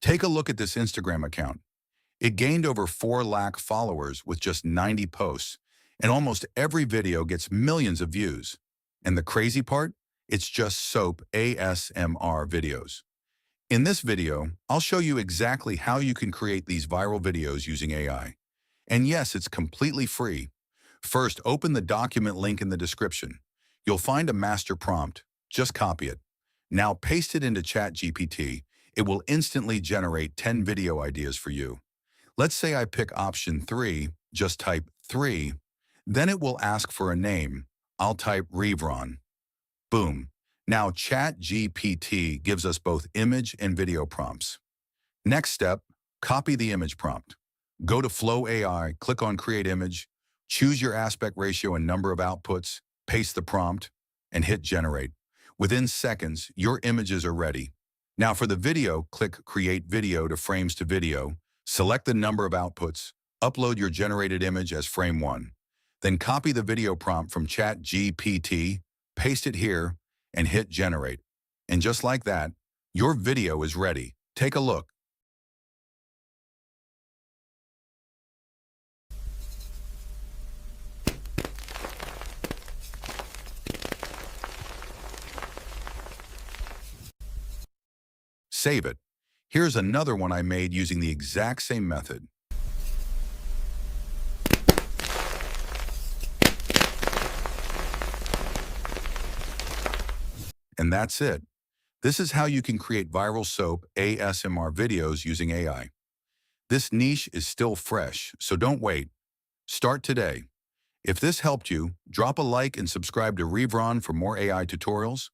Take a look at this Instagram account. It gained over 4 lakh followers with just 90 posts, and almost every video gets millions of views. And the crazy part? It's just soap ASMR videos. In this video, I'll show you exactly how you can create these viral videos using AI. And yes, it's completely free. First, open the document link in the description. You'll find a master prompt. Just copy it. Now paste it into ChatGPT. It will instantly generate 10 video ideas for you. Let's say I pick option 3, just type 3. Then it will ask for a name. I'll type Reavron. Boom. Now ChatGPT gives us both image and video prompts. Next step, copy the image prompt. Go to Flow AI, click on Create Image, choose your aspect ratio and number of outputs, paste the prompt, and hit Generate. Within seconds, your images are ready. Now for the video, click Create Video to Video, select the number of outputs, upload your generated image as frame 1. Then copy the video prompt from ChatGPT, paste it here, and hit Generate. And just like that, your video is ready. Take a look. Save it. Here's another one I made using the exact same method. And that's it. This is how you can create viral soap ASMR videos using AI. This niche is still fresh, so don't wait. Start today. If this helped you, drop a like and subscribe to Reavron for more AI tutorials.